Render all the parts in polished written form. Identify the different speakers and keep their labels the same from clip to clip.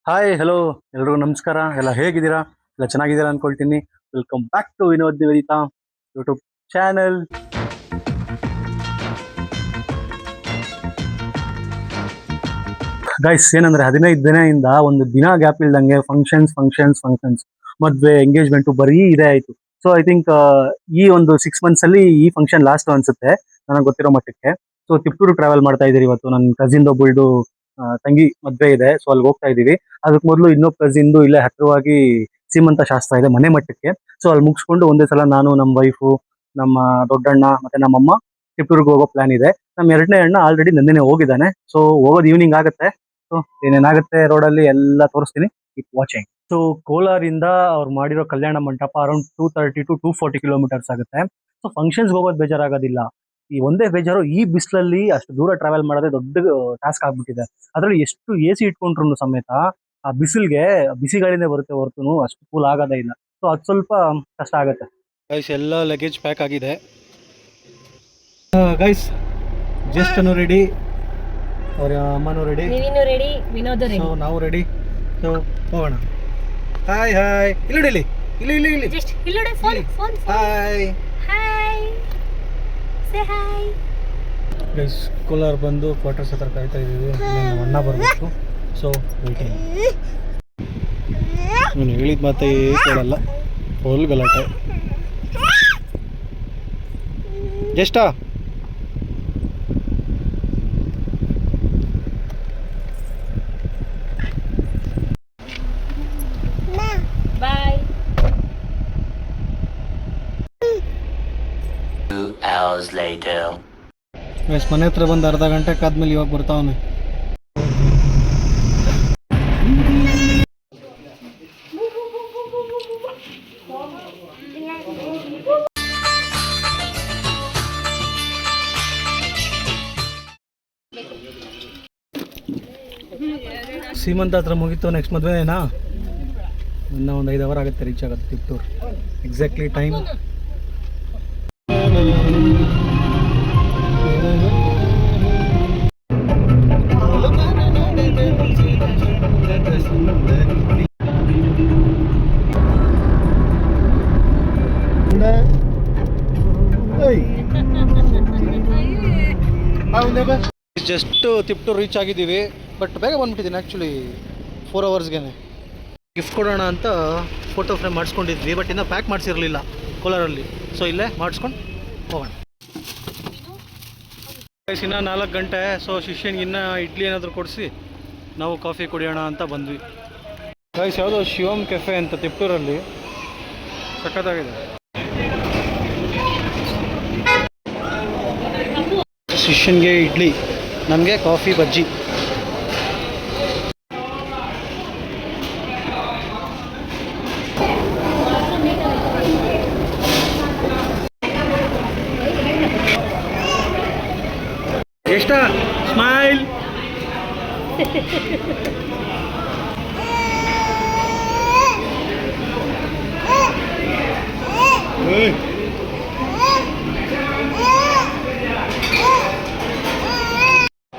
Speaker 1: Hi hello ಎಲ್ರಿಗೂ ನಮಸ್ಕಾರ. ಎಲ್ಲ ಹೇಗಿದ್ದೀರಾ? ಎಲ್ಲ ಚೆನ್ನಾಗಿದ್ದೀರಾ ಅನ್ಕೊಳ್ತೀನಿ. Welcome back to Vinod Nivedita YouTube channel. Guys, ಏನಂದ್ರೆ 15 ದಿನದಿಂದ ಒಂದು ದಿನ ಗ್ಯಾಪ್ ಇಲ್ದಂಗೆ ಫಂಕ್ಷನ್ಸ್ ಮದ್ವೆ ಎಂಗೇಜ್ಮೆಂಟ್ ಬರೀ ಇದೇ ಆಯ್ತು. ಸೊ ಐ ಥಿಂಕ್ ಈ ಒಂದು 6 months ಅಲ್ಲಿ ಈ ಫಂಕ್ಷನ್ ಲಾಸ್ಟ್ ಅನ್ಸುತ್ತೆ ನನಗೆ ಗೊತ್ತಿರೋ ಮಟ್ಟಕ್ಕೆ. ಸೊ ತಿಪ್ಟೂರು ಟ್ರಾವೆಲ್ ಮಾಡ್ತಾ ಇದೀರಿ ಇವತ್ತು. ನನ್ನ ಕಸಿನ್ ಒಬ್ಬಳ್ದು ತಂಗಿ ಮದ್ವೆ ಇದೆ, ಸೊ ಅಲ್ಲಿ ಹೋಗ್ತಾ ಇದೀವಿ. ಅದಕ್ಕೆ ಮೊದಲು ಇನ್ನೊಬ್ಬ ಕಸಿನ್ದು ಇಲ್ಲೇ ಹತ್ತಿರವಾಗಿ ಸೀಮಂತ ಶಾಸ್ತ್ರ ಇದೆ ಮನೆ ಮಟ್ಟಕ್ಕೆ. ಸೊ ಅಲ್ಲಿ ಮುಗಿಸ್ಕೊಂಡು ಒಂದೇ ಸಲ ನಾನು, ನಮ್ಮ ವೈಫು, ನಮ್ಮ ದೊಡ್ಡಣ್ಣ ಮತ್ತೆ ನಮ್ಮಮ್ಮ ತಿಪ್ಟೂರ್ಗೆ ಹೋಗೋ ಪ್ಲಾನ್ ಇದೆ. ನಮ್ಮ ಎರಡನೇ ಅಣ್ಣ ಆಲ್ರೆಡಿ ನೆನ್ನೆನೆ ಹೋಗಿದ್ದಾನೆ. ಸೊ ಹೋಗೋದು ಈವ್ನಿಂಗ್ ಆಗುತ್ತೆ. ಸೊ ಏನೇನಾಗುತ್ತೆ ರೋಡಲ್ಲಿ ಎಲ್ಲ ತೋರಿಸ್ತೀನಿ, ಕೀಪ್ ವಾಚಿಂಗ್. ಸೊ ಕೋಲಾರಿಂದ ಅವ್ರು ಮಾಡಿರೋ Kalyana Mantapa around 230 to 240 kilometres ಆಗುತ್ತೆ. ಸೊ ಫಂಕ್ಷನ್ಸ್ ಹೋಗೋದು ಬೇಜಾರಾಗೋದಿಲ್ಲ. ಈ ಒಂದೇ ಬೇಜಾರು, ಈ ಬಿಸಿಲಲ್ಲಿ ಅಷ್ಟು ದೂರ ಟ್ರಾವೆಲ್ ಮಾಡೋದೇ ದೊಡ್ಡ ಟಾಸ್ಕ್ ಆಗ್ಬಿಟ್ಟಿದೆ. ಅದರಲ್ಲಿ ಎಷ್ಟು AC ಇಟ್ಕೊಂಡ್ರು ಸಮೇತ ಆ ಬಿಸಿಲ್ಗೆ ಬಿಸಿ ಗಾಳಿನೇ ಬರುತ್ತೆ ಹೊರತು ಅಷ್ಟು ಕೂಲ್ ಆಗೋದೇ ಇಲ್ಲ. ಸೊ ಅದು ಸ್ವಲ್ಪ ಕಷ್ಟ ಆಗುತ್ತೆ. ಗೈಸ್, ಎಲ್ಲ ಲಗೇಜ್ ಪ್ಯಾಕ್ ಆಗಿದೆ. ಗೈಸ್, ಜಸ್ಟ್ ರೆಡಿ, ಅವ್ರ ಅಮ್ಮನೂ ready,
Speaker 2: ready, Vinod ready,
Speaker 1: so ನಾವು ರೆಡಿ. ಸೊ ಹೋಗೋಣ. ಹಾಯ್ ಹಾಯ್, ಇಲ್ಲಿ
Speaker 2: ಜಸ್ಟ್ ಇಲ್ಲಿ phone
Speaker 1: hi
Speaker 2: hi, say hi.
Speaker 1: Guys, Kolar ಬಂದು ಕ್ವಾರ್ಟರ್ಸ್ ಹತ್ರ ಕಾಯ್ತಾ ಇದ್ದೀವಿ. ನಮ್ಮ ಅಣ್ಣ ಬರಬೇಕು. So waiting. ನಾನು ಹೇಳಿದ ಮಾತೇ ಕೇಳಲ್ಲ, ಫುಲ್ ಗಲಾಟೆ. ಜಸ್ಟಾ
Speaker 2: ಬಾಯ್.
Speaker 3: 2 hours later.
Speaker 1: ಗೈಸ್, ಮನೆ ಹತ್ರ ಬಂದು ಅರ್ಧ ಗಂಟೆ ಕಾದ್ಮೇಲೆ ಇವಾಗ ಬರ್ತಾವನೆ. ಸೀಮಂತ ಹತ್ರ ಮುಗೀತು, ನೆಕ್ಸ್ಟ್ ಮದುವೆನಾ? ಇನ್ನೂ ಒಂದು 5 hour ಆಗುತ್ತೆ ರೀಚ್ ಆಗುತ್ತೆ Tiptur. Exactly time just Tiptur reach ಆಗಿದ್ದೀವಿ. ಬಟ್ ಬೇಗ ಬಂದ್ಬಿಟ್ಟಿದ್ದೀನಿ. ಆ್ಯಕ್ಚುಲಿ 4 hours ಗಿಫ್ಟ್ ಕೊಡೋಣ ಅಂತ ಫೋಟೋ ಫ್ರೇಮ್ ಮಾಡಿಸ್ಕೊಂಡಿದ್ವಿ, ಬಟ್ ಇನ್ನೂ ಪ್ಯಾಕ್ ಮಾಡಿಸಿರಲಿಲ್ಲ ಕೋಲಾರಲ್ಲಿ. ಸೊ ಇಲ್ಲೇ ಮಾಡಿಸ್ಕೊಂಡು ಹೋಗೋಣ. ಇನ್ನೂ 4 ಗಂಟೆ. ಸೊ ಶಿಷ್ಯನಿಗೆ ಇನ್ನೂ ಇಡ್ಲಿ ಏನಾದರೂ ಕೊಡಿಸಿ ನಾವು ಕಾಫಿ ಕುಡಿಯೋಣ ಅಂತ ಬಂದ್ವಿ. ಗೈಸ್, ಯಾವುದೋ ಶಿವಮ್ ಕೆಫೆ ಅಂತ ತಿಪ್ಟೂರಲ್ಲಿ, ಸಖತ್ತಾಗಿದೆ. ಶಿಷ್ಯನ್ಗೆ ಇಡ್ಲಿ, ನಮಗೆ ಕಾಫಿ ಬಜ್ಜಿ. ಎಷ್ಟ ಸ್ಮೈಲ್.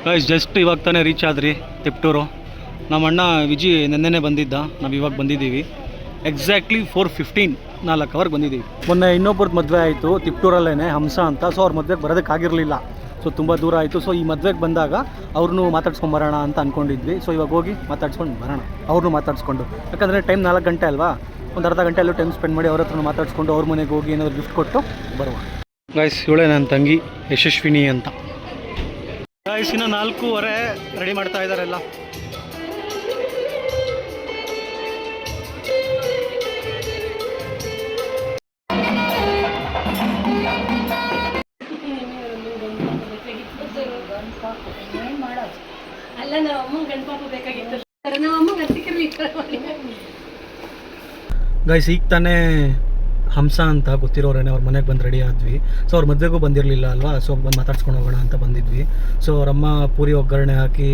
Speaker 1: ಗೈಸ್, ಜಸ್ಟ್ ಇವಾಗ ತಾನೇ ರೀಚ್ ಆದ್ರಿ ತಿಪ್ಟೂರು. ನಮ್ಮ ಅಣ್ಣ ವಿಜಿ ನೆನ್ನೆನೇ ಬಂದಿದ್ದ, ನಾವು ಇವಾಗ ಬಂದಿದ್ದೀವಿ. ಎಕ್ಸಾಕ್ಟ್ಲಿ 4:15, 4 hour ಬಂದಿದ್ದೀವಿ. ಮೊನ್ನೆ ಇನ್ನೊಬ್ಬರದ್ದು ಮದುವೆ ಆಯಿತು ತಿಪ್ಟೂರಲ್ಲೇ, ಹಂಸ ಅಂತ. ಸೊ ಅವ್ರ ಮದುವೆಗೆ ಬರೋದಕ್ಕಾಗಿರಲಿಲ್ಲ. ಸೊ ತುಂಬ ದೂರ ಆಯಿತು. ಸೊ ಈ ಮದುವೆಗೆ ಬಂದಾಗ ಅವ್ರನ್ನೂ ಮಾತಾಡ್ಸ್ಕೊಂಬರೋಣ ಅಂತ ಅಂದ್ಕೊಂಡಿದ್ವಿ. ಸೊ ಇವಾಗ ಹೋಗಿ ಮಾತಾಡ್ಸ್ಕೊಂಡು ಬರೋಣ, ಅವ್ರನ್ನೂ ಮಾತಾಡಿಸ್ಕೊಂಡು. ಯಾಕಂದರೆ ಟೈಮ್ 4 ಗಂಟೆ ಅಲ್ವಾ, ಒಂದು ಅರ್ಧ ಗಂಟೆ ಅಲ್ಲೂ ಟೈಮ್ ಸ್ಪೆಂಡ್ ಮಾಡಿ ಅವ್ರ ಹತ್ರ ಮಾತಾಡಿಸ್ಕೊಂಡು ಅವ್ರ ಮನೆಗೆ ಹೋಗಿ ಏನಾದರೂ ಗಿಫ್ಟ್ ಕೊಟ್ಟು ಬರುವ. ಗೈಸ್, ಇವಳೇ ನನ್ನ ತಂಗಿ ಯಶಸ್ವಿನಿ ಅಂತ. ಗೈಸ್, ಇನ್ನು 4:15 ರೆಡಿ ಮಾಡ್ತಾ ಇದ್ದಾರೆಲ್ಲ.
Speaker 2: ಅಲ್ಲ, ನಮ್ಮ ಅಮ್ಮ ಗಣಪಾಪ ಬೇಕಾಗಿತ್ತು, ನಮ್ಮ ಅಮ್ಮ ಗರ್ತಿಕಿರ್ಲಿ.
Speaker 1: ಗೈಸ್, ಈಗ ತಾನೇ ಹಂಸ ಅಂತ ಗೊತ್ತಿರೋರೇನೆ ಅವ್ರ ಮನೆಗೆ ಬಂದು ರೆಡಿ ಆದ್ವಿ. ಸೊ ಅವ್ರ ಮದುವೆಗೂ ಬಂದಿರಲಿಲ್ಲ ಅಲ್ವಾ, ಸೊ ಬಂದು ಮಾತಾಡ್ಸ್ಕೊಂಡು ಹೋಗೋಣ ಅಂತ ಬಂದಿದ್ವಿ. ಸೊ ಅವರಮ್ಮ ಪೂರಿ ಒಗ್ಗರಣೆ ಹಾಕಿ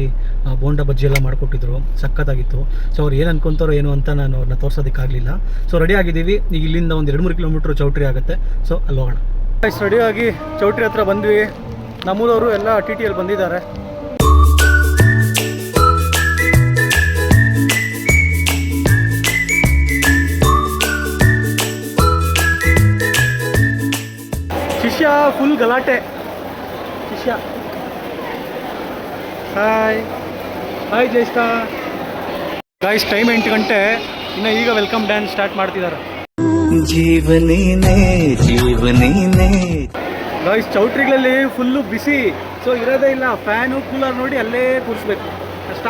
Speaker 1: ಬೋಂಡ ಬಜ್ಜಿ ಎಲ್ಲ ಮಾಡಿಕೊಟ್ಟಿದ್ರು, ಸಖತ್ತಾಗಿತ್ತು. ಸೊ ಅವ್ರು ಏನು ಅನ್ಕೊತಾರೋ ಏನು ಅಂತ ನಾನು ಅವ್ರನ್ನ ತೋರ್ಸೋದಕ್ಕಾಗಲಿಲ್ಲ. ಸೊ ರೆಡಿ ಆಗಿದ್ದೀವಿ. ಈಗ ಇಲ್ಲಿಂದ ಒಂದು 2-3 ಕಿಲೋಮೀಟ್ರ್ ಚೌಟ್ರಿ ಆಗುತ್ತೆ. ಸೊ ಅಲ್ಲಿ ಹೋಗೋಣ. ಗೈಸ್, ರೆಡಿಯಾಗಿ ಚೌಟ್ರಿ ಹತ್ರ ಬಂದ್ವಿ. ನಮ್ಮೂರವರು ಎಲ್ಲ TTL ಬಂದಿದ್ದಾರೆ. ಶಿಷ್ಯ ಫುಲ್ ಗಲಾಟೆ. ಶಿಷ್ಯ ಹಾಯ್ ಹಾಯ್ ಜೈಸ್ತಾ. ಗಾಯ್ಸ್ ಟೈಮ್ 8 ಗಂಟೆ, ಇನ್ನು ಈಗ ವೆಲ್ಕಮ್ ಡ್ಯಾನ್ಸ್ ಸ್ಟಾರ್ಟ್ ಮಾಡ್ತಿದ್ದಾರೆ.
Speaker 4: ಜೀವನೇನೆ ಜೀವನೇನೆ.
Speaker 1: ಗಾಯ್ಸ್ ಚೌಟ್ರಿಗಳಲ್ಲಿ ಫುಲ್ಲು ಬಿಸಿ, ಸೊ ಇರೋದೇ ಇಲ್ಲ. ಫ್ಯಾನು ಕೂಲರ್ ನೋಡಿ ಅಲ್ಲೇ ಕೂರಿಸ್ಬೇಕು, ಕಷ್ಟ.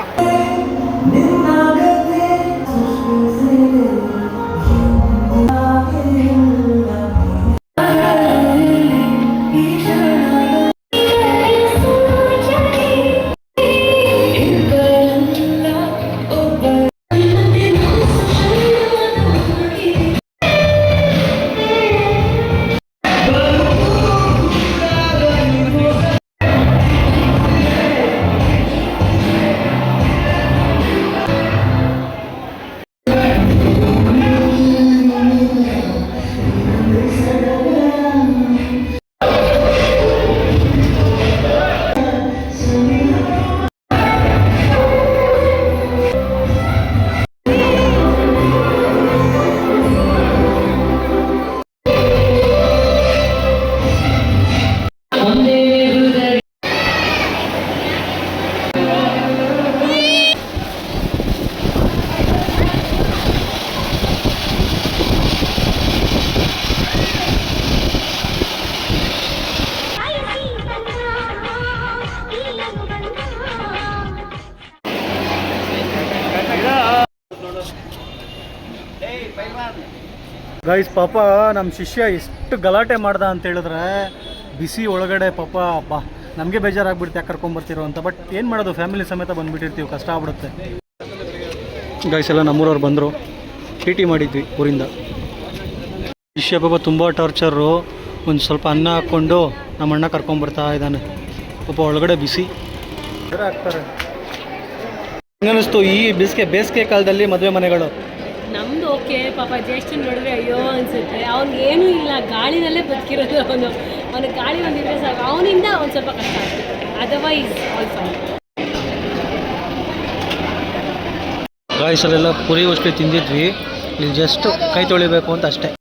Speaker 1: ಗೈಸ್ ಪಾಪ ನಮ್ಮ ಶಿಷ್ಯ ಎಷ್ಟು ಗಲಾಟೆ ಮಾಡ್ದ ಅಂತ ಹೇಳಿದ್ರೆ, ಬಿಸಿ ಒಳಗಡೆ ಪಾಪ ಅಬ್ಬಾ ನಮಗೆ ಬೇಜಾರಾಗ್ಬಿಡುತ್ತೆ ಯಾಕೆ ಕರ್ಕೊಂಬರ್ತಿರೋ ಅಂತ. ಬಟ್ ಏನು ಮಾಡೋದು, ಫ್ಯಾಮಿಲಿ ಸಮೇತ ಬಂದುಬಿಟ್ಟಿರ್ತೀವಿ, ಕಷ್ಟ ಆಗ್ಬಿಡುತ್ತೆ. ಗೈಸ್ ಎಲ್ಲ ನಮ್ಮೂರವ್ರು ಬಂದರು, TT ಮಾಡಿದ್ವಿ ಊರಿಂದ. ಶಿಷ್ಯ ಪಾಪ ತುಂಬ ಟಾರ್ಚರು. ಒಂದು ಸ್ವಲ್ಪ ಅನ್ನ ಹಾಕ್ಕೊಂಡು ನಮ್ಮ ಅಣ್ಣ ಕರ್ಕೊಂಬರ್ತಾ ಇದ್ದಾನೆ. ಪಾಪ ಒಳಗಡೆ ಬಿಸಿ ಆಗ್ತಾರೆ. ಹೆಂಗನಿಸ್ತು ಈ ಬೇಸಿಗೆ ಕಾಲದಲ್ಲಿ ಮದುವೆ ಮನೆಗಳು?
Speaker 2: ನಮ್ದು ಓಕೆ, ಪಾಪ ಜ್ಯೇಷ್ಠನ್ ನೋಡಿದ್ರೆ ಅಯ್ಯೋ ಅನ್ಸುತ್ತೆ. ಅವ್ನಿಗೇನೂ ಇಲ್ಲ, ಗಾಳಿನಲ್ಲೇ ಬದುಕಿರೋದು ಅವನು. ಅವನಿಗೆ ಗಾಳಿ ಬಂದಿದ್ರೆ ಸಾಕು, ಅವನಿಂದ ಒಂದು ಸ್ವಲ್ಪ ಕಷ್ಟ ಆಗ್ತದೆ. Otherwise all fine.
Speaker 1: ಗಾಯ್ಸಲ್ಲೆಲ್ಲ ಪುರಿ ಉಸ್ಲಿ ತಿಂದಿದ್ವಿ, ಇಲ್ಲಿ ಜಸ್ಟ್ ಕೈ ತೊಳಿಬೇಕು ಅಂತ ಅಷ್ಟೇ.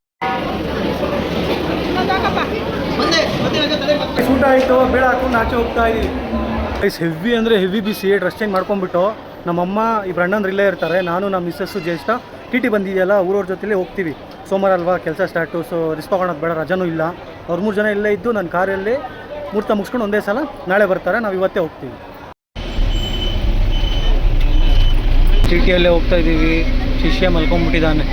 Speaker 1: ಊಟ ಆಯಿತು, ಬೇಡ ಹಾಕೊಂಡು ಆಚೆ ಹೋಗ್ತಾ ಇದ್ದೀವಿ. ಗೈಸ್ ಹೆವಿ ಅಂದರೆ ಹೆವಿ ಬಿಸಿ. ಡ್ರೆಸ್ ಚೇಂಜ್ ಮಾಡ್ಕೊಂಡ್ಬಿಟ್ಟು ನಮ್ಮಮ್ಮ ಇಬ್ಬರು ಅಣ್ಣಂದ್ರು ಇಲ್ಲೇ ಇರ್ತಾರೆ. ನಾನು ನಮ್ಮ ಮಿಸ್ಸಸ್ಸು ಜ್ಯೇಷ್ಠ TT ಬಂದಿದೆಯಲ್ಲ, ಊರವ್ರ ಜೊತೆಲೇ ಹೋಗ್ತೀವಿ. ಸೋಮವಾರ ಅಲ್ವಾ ಕೆಲಸ ಸ್ಟಾರ್ಟು, ಸೊ ರಿಸ್ಕ್ ಆಗೋಣದು ಬೇಡ, ರಜಾನೂ ಇಲ್ಲ. ಅವ್ರು 3 ಜನ ಇಲ್ಲೇ ಇದ್ದು ನನ್ನ ಕಾರಲ್ಲಿ ಮುಹೂರ್ತ ಮುಗಿಸ್ಕೊಂಡು ಒಂದೇ ಸಲ ನಾಳೆ ಬರ್ತಾರೆ, ನಾವು ಇವತ್ತೇ ಹೋಗ್ತೀವಿ. TTಯಲ್ಲೇ ಹೋಗ್ತಾ ಇದ್ದೀವಿ. ಶಿಷ್ಯ ಮಲ್ಕೊಂಡ್ಬಿಟ್ಟಿದ್ದಾನೆ.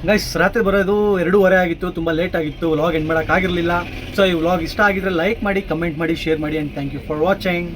Speaker 1: ಗೈಸ್ ರಾತ್ರಿ ಬರೋದು 2:30 ಆಗಿತ್ತು, ತುಂಬ ಲೇಟ್ ಆಗಿತ್ತು. ವ್ಲಾಗ್ ಎಂಡ್ ಮಾಡೋಕ್ಕಾಗಿರಲಿಲ್ಲ. ಸೊ ಈ ವ್ಲಾಗ್ ಇಷ್ಟ ಆಗಿದ್ರೆ ಲೈಕ್ ಮಾಡಿ, ಕಮೆಂಟ್ ಮಾಡಿ, ಶೇರ್ ಮಾಡಿ, and thank you for watching.